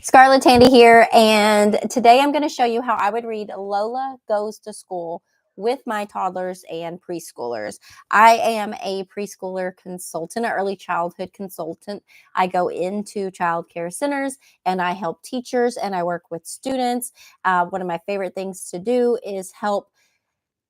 Scarlett Tandy here, and today I'm going to show you how I would read Lola Goes to School with my toddlers and preschoolers. I am a preschooler consultant, an early childhood consultant. I go into child care centers and I help teachers and I work with students. One of my favorite things to do is help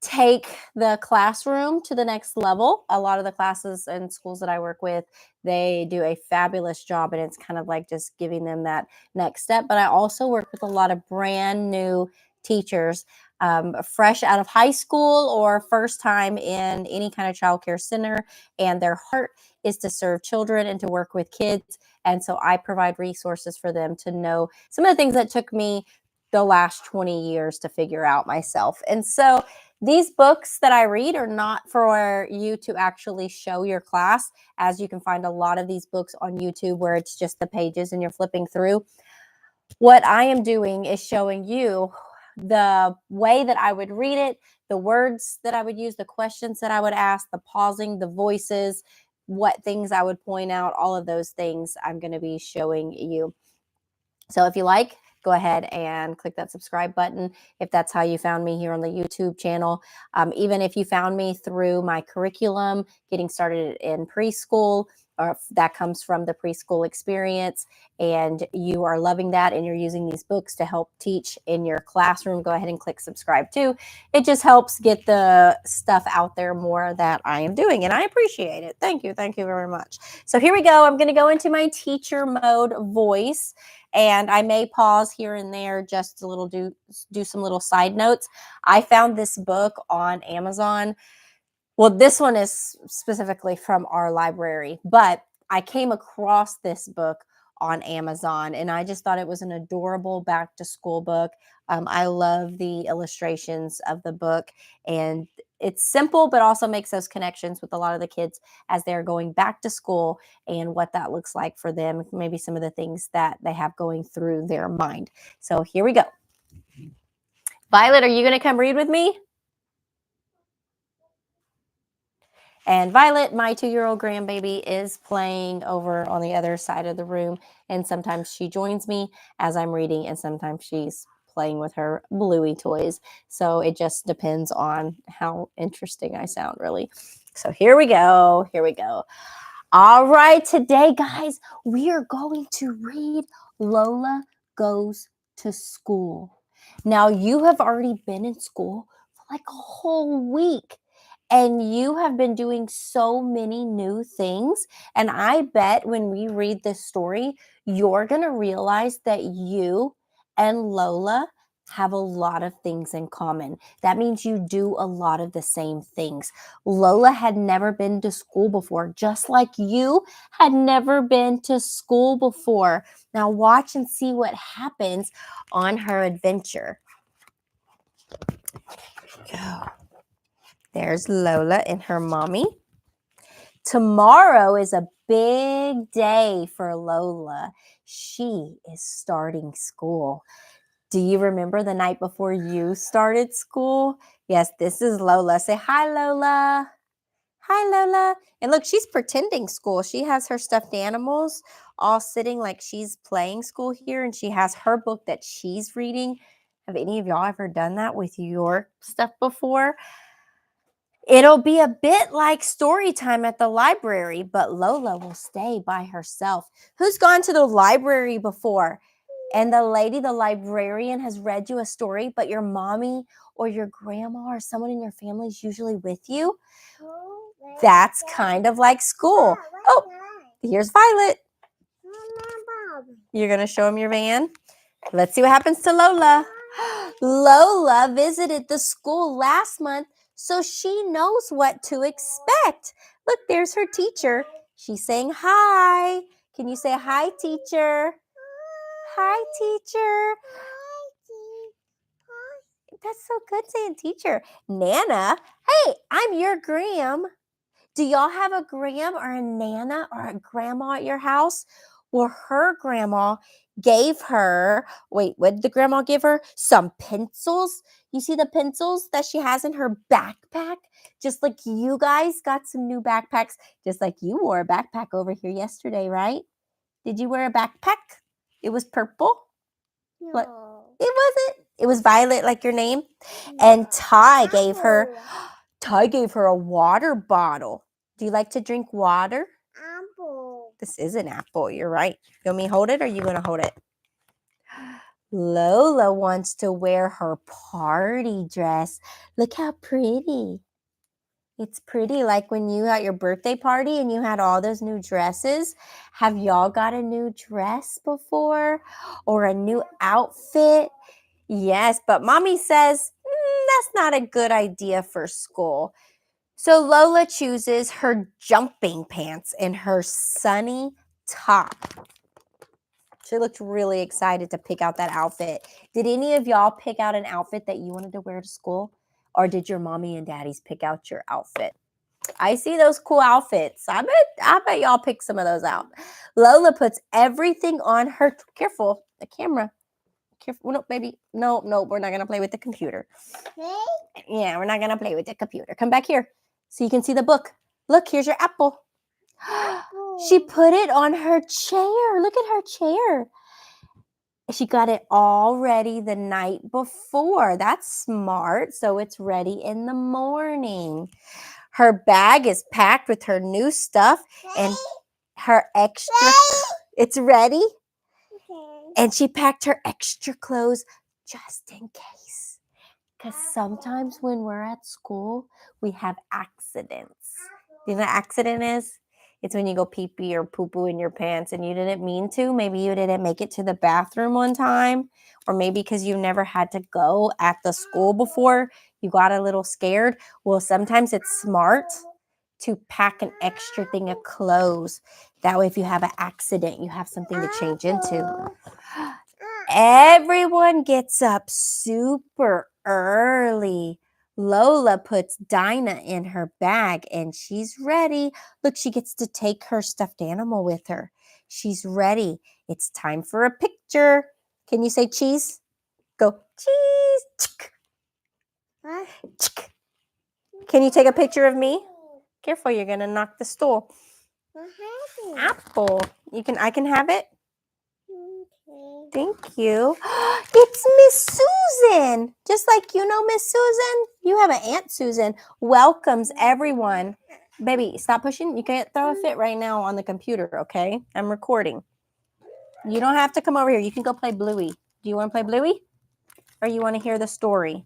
take the classroom to the next level. A lot of the classes and schools that I work with, they do a fabulous job, and it's kind of like just giving them that next step. But I also work with a lot of brand new teachers, fresh out of high school or first time in any kind of child care center, and their heart is to serve children and to work with kids. And so I provide resources for them to know some of the things that took me the last 20 years to figure out myself. And so these books that I read are not for you to actually show your class, as you can find a lot of these books on YouTube where it's just the pages and you're flipping through. What I am doing is showing you the way that I would read it, the words that I would use, the questions that I would ask, the pausing, the voices, what things I would point out, all of those things I'm going to be showing you. So if you like, go ahead and click that subscribe button if that's how you found me here on the YouTube channel. Even if you found me through my curriculum, getting started in preschool, or if that comes from the preschool experience and you are loving that and you're using these books to help teach in your classroom, go ahead and click subscribe too. It just helps get the stuff out there more that I am doing, and I appreciate it. Thank you. Thank you very much. So here we go. I'm going to go into my teacher mode voice, and I may pause here and there just a little, do some little side notes. I found this book on Amazon. Well, this one is specifically from our library, but I came across this book on Amazon, and I just thought it was an adorable back to school book. I love the illustrations of the book, and it's simple, but also makes those connections with a lot of the kids as they're going back to school and what that looks like for them, maybe some of the things that they have going through their mind. So here we go. Violet, are you going to come read with me? And Violet, my 2-year-old grandbaby, is playing over on the other side of the room. And sometimes she joins me as I'm reading, and sometimes she's playing with her Bluey toys. So it just depends on how interesting I sound, really. So here we go. Here we go. All right, today, guys, we are going to read Lola Goes to School. Now, you have already been in school for like a whole week, and you have been doing so many new things. And I bet when we read this story, you're going to realize that you and Lola have a lot of things in common. That means you do a lot of the same things. Lola had never been to school before, just like you had never been to school before. Now watch and see what happens on her adventure. Go. There's Lola and her mommy. Tomorrow is a big day for Lola. She is starting school. Do you remember the night before you started school? Yes, this is Lola. Say hi, Lola. Hi, Lola. And look, she's pretending school. She has her stuffed animals all sitting like she's playing school here, and she has her book that she's reading. Have any of y'all ever done that with your stuff before? It'll be a bit like story time at the library, but Lola will stay by herself. Who's gone to the library before? And the lady, the librarian, has read you a story, but your mommy or your grandma or someone in your family is usually with you? That's kind of like school. Oh, here's Violet. You're going to show him your van? Let's see what happens to Lola. Lola visited the school last month, so she knows what to expect. Look, there's her teacher. She's saying hi. Can you say hi, teacher? Hi, teacher. That's so good saying teacher. Nana, hey, I'm your gram. Do y'all have a gram or a Nana or a grandma at your house? Well, her grandma gave her, wait, what did the grandma give her? Some pencils. You see the pencils that she has in her backpack? Just like you guys got some new backpacks, just like you wore a backpack over here yesterday, right? Did you wear a backpack? It was purple. What? It wasn't. It was Violet, like your name. And Ty gave her a water bottle. Do you like to drink water? Apple. This is an apple. You're right. You want me to hold it, or are you going to hold it? Lola wants to wear her party dress. Look how pretty. It's pretty, like when you had your birthday party and you had all those new dresses. Have y'all got a new dress before or a new outfit? Yes, but mommy says that's not a good idea for school. So Lola chooses her jumping pants and her sunny top. She looked really excited to pick out that outfit. Did any of y'all pick out an outfit that you wanted to wear to school? Or did your mommy and daddies pick out your outfit? I see those cool outfits. I bet y'all pick some of those out. Lola puts everything on her. Careful, the camera. Careful. No, baby. No, we're not going to play with the computer. Yeah, we're not going to play with the computer. Come back here so you can see the book. Look, here's your apple. She put it on her chair. Look at her chair. She got it all ready the night before. That's smart. So it's ready in the morning. Her bag is packed with her new stuff and her extra. It's ready. And she packed her extra clothes just in case. Because sometimes when we're at school, we have accidents. You know what an accident is? It's when you go pee-pee or poo-poo in your pants and you didn't mean to. Maybe you didn't make it to the bathroom one time. Or maybe because you never had to go at the school before, you got a little scared. Well, sometimes it's smart to pack an extra thing of clothes. That way, if you have an accident, you have something to change into. Everyone gets up super early. Lola puts Dinah in her bag and she's ready. Look, she gets to take her stuffed animal with her. She's ready. It's time for a picture. Can you say cheese? Go, cheese. Can you take a picture of me? Careful, you're going to knock the stool. Apple. I can have it? Thank you. It's Miss Susan. Just like you know Miss Susan, you have an Aunt Susan. Welcomes everyone. Baby, stop pushing. You can't throw a fit right now on the computer, okay? I'm recording. You don't have to come over here. You can go play Bluey. Do you want to play Bluey? Or you want to hear the story?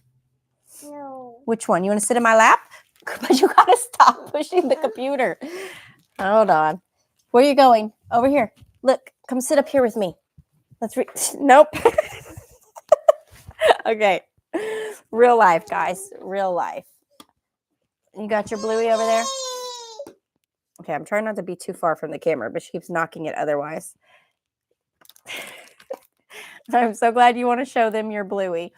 No. Which one? You want to sit in my lap? But you got to stop pushing the computer. Hold on. Where are you going? Over here. Look, come sit up here with me. Let's read. Nope. Okay. Real life, guys. Real life. You got your Bluey over there? Okay, I'm trying not to be too far from the camera, but she keeps knocking it otherwise. I'm so glad you want to show them your Bluey.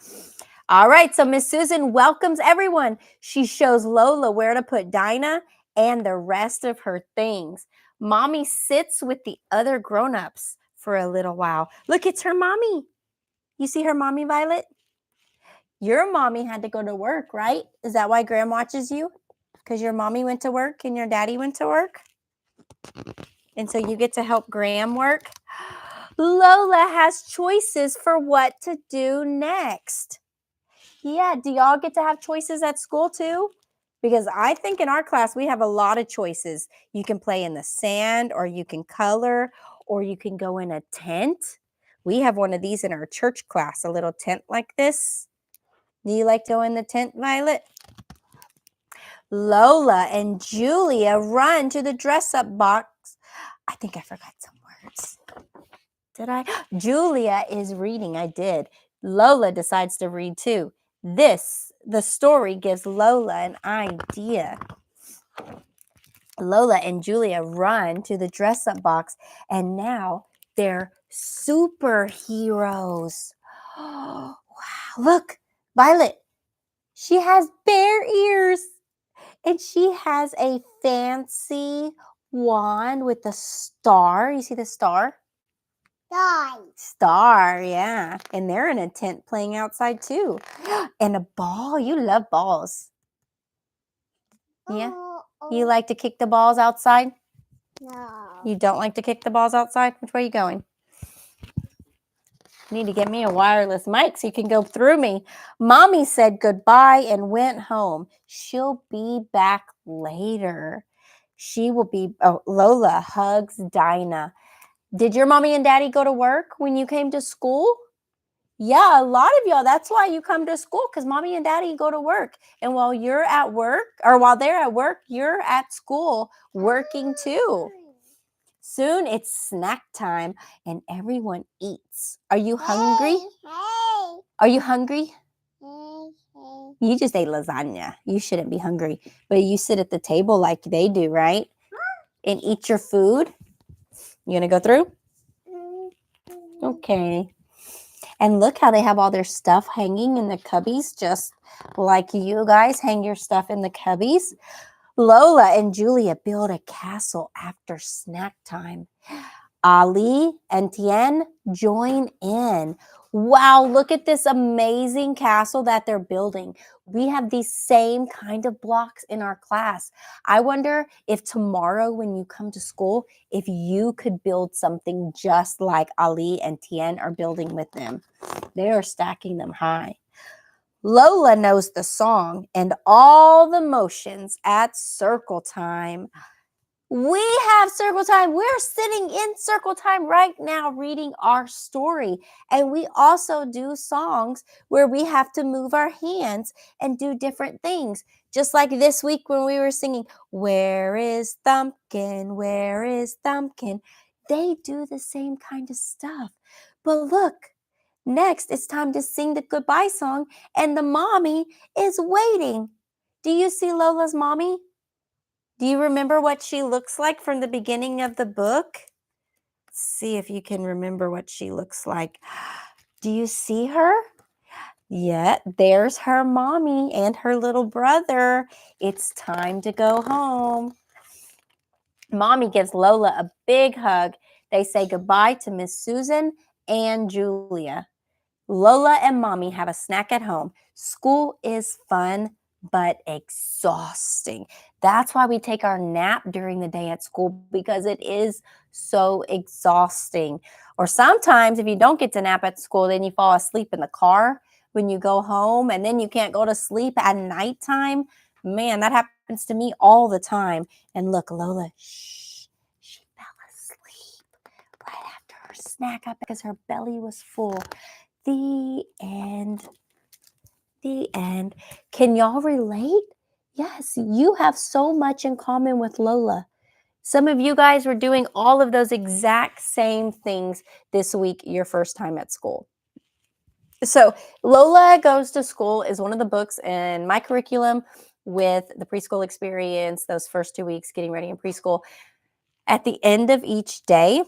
All right, so Miss Susan welcomes everyone. She shows Lola where to put Dinah and the rest of her things. Mommy sits with the other grown-ups for a little while. Look, it's her mommy. You see her mommy, Violet? Your mommy had to go to work, right? Is that why Graham watches you? Because your mommy went to work and your daddy went to work? And so you get to help Graham work? Lola has choices for what to do next. Yeah, do y'all get to have choices at school too? Because I think in our class, we have a lot of choices. You can play in the sand, or you can color, or you can go in a tent. We have one of these in our church class, a little tent like this. Do you like to go in the tent, Violet? Lola and Julia run to the dress-up box. I think I forgot some words. Did I? Julia is reading. I did. Lola decides to read too. The story gives Lola an idea. Lola and Julia run to the dress-up box, and now they're superheroes. Wow, look, Violet. She has bear ears, and she has a fancy wand with a star. You see the star? Star, yeah. And they're in a tent playing outside too. And a ball. You love balls. Yeah? You like to kick the balls outside? No. You don't like to kick the balls outside? Which way are you going? Need to get me a wireless mic so you can go through me. Mommy said goodbye and went home. She'll be back later. She will be. Oh, Lola hugs Dinah. Did your mommy and daddy go to work when you came to school? Yeah, a lot of y'all. That's why you come to school, because mommy and daddy go to work. And while you're at work, or while they're at work, you're at school working too. Soon it's snack time and everyone eats. Are you hungry? Hey. Are you hungry? Hey. Hey. You just ate lasagna. You shouldn't be hungry. But you sit at the table like they do, right? And eat your food. You gonna go through? Okay. And look how they have all their stuff hanging in the cubbies, just like you guys hang your stuff in the cubbies. Lola and Julia build a castle after snack time. Ali and Tien join in. Wow, look at this amazing castle that they're building. We have these same kind of blocks in our class. I wonder if tomorrow when you come to school, if you could build something just like Ali and Tien are building with them. They are stacking them high. Lola knows the song and all the motions at circle time. We have circle time. We're sitting in circle time right now reading our story. And we also do songs where we have to move our hands and do different things. Just like this week when we were singing, "Where is Thumpkin? Where is Thumpkin?" They do the same kind of stuff. But look, next it's time to sing the goodbye song, and the mommy is waiting. Do you see Lola's mommy? Do you remember what she looks like from the beginning of the book? Let's see if you can remember what she looks like. Do you see her? Yeah, there's her mommy and her little brother. It's time to go home. Mommy gives Lola a big hug. They say goodbye to Miss Susan and Julia. Lola and mommy have a snack at home. School is fun, but exhausting. That's why we take our nap during the day at school, because it is so exhausting. Or sometimes if you don't get to nap at school, then you fall asleep in the car when you go home, and then you can't go to sleep at nighttime. Man, that happens to me all the time. And look, Lola, shh, she fell asleep right after her snack up because her belly was full. The end. The end. Can y'all relate? Yes, you have so much in common with Lola. Some of you guys were doing all of those exact same things this week, your first time at school. So, Lola Goes to School is one of the books in my curriculum with the preschool experience, those first 2 weeks getting ready in preschool. At the end of each day,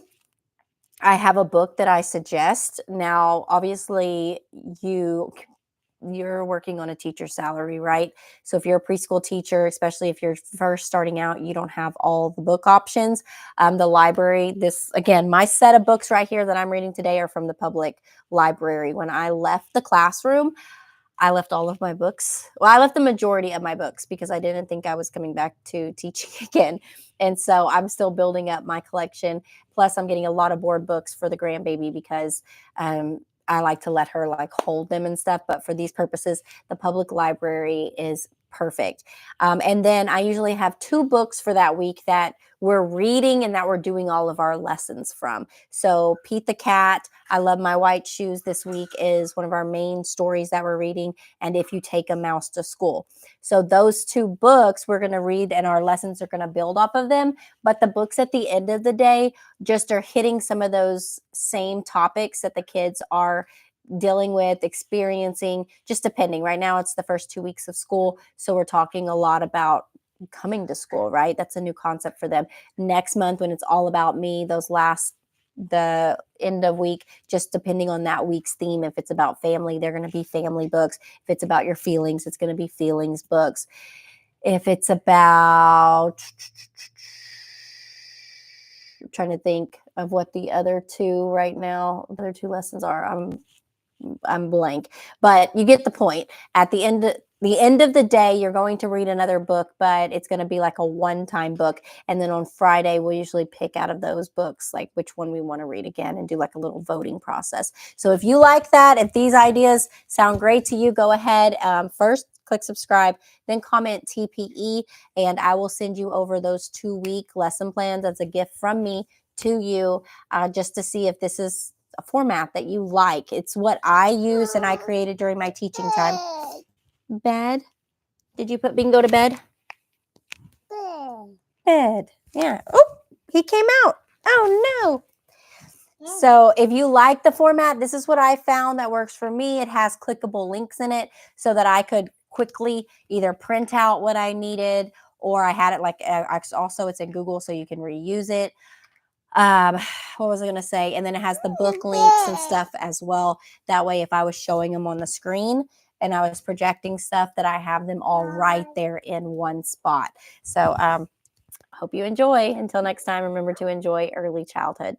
I have a book that I suggest. Now, obviously, you're working on a teacher salary, right? So if you're a preschool teacher, especially if you're first starting out, you don't have all the book options. The library, this again, my set of books right here that I'm reading today are from the public library. When I left the classroom, I left all of my books. Well, I left the majority of my books because I didn't think I was coming back to teaching again. And so I'm still building up my collection. Plus, I'm getting a lot of board books for the grandbaby because I like to let her like hold them and stuff. But for these purposes, the public library is perfect. And then I usually have 2 books for that week that we're reading and that we're doing all of our lessons from. So Pete the Cat, I Love My White Shoes this week is one of our main stories that we're reading. And If You Take a Mouse to School. So those 2 books we're going to read and our lessons are going to build off of them. But the books at the end of the day just are hitting some of those same topics that the kids are dealing with, experiencing, just depending. Right now, it's the first 2 weeks of school. So we're talking a lot about coming to school, right? That's a new concept for them. Next month, when it's all about me, the end of week, just depending on that week's theme. If it's about family, they're going to be family books. If it's about your feelings, it's going to be feelings books. If it's about, I'm trying to think of what the other 2 right now, the other 2 lessons are. I'm blank, but you get the point. At the end, the end of the day, you're going to read another book, but it's going to be like a one-time book. And then on Friday, we'll usually pick out of those books, like which one we want to read again and do like a little voting process. So if you like that, if these ideas sound great to you, go ahead. First, click subscribe, then comment TPE, and I will send you over those 2-week lesson plans as a gift from me to you, just to see if this is a format that you like. It's what I use and I created during my teaching time. Bed. Did you put Bingo to bed? Bed. Yeah. Oh, he came out. Oh, no. So if you like the format, this is what I found that works for me. It has clickable links in it so that I could quickly either print out what I needed, or I had it like also it's in Google so you can reuse it. What was I going to say? And then it has the book links and stuff as well. That way, if I was showing them on the screen and I was projecting stuff, that I have them all right there in one spot. So hope you enjoy. Until next time, remember to enjoy early childhood.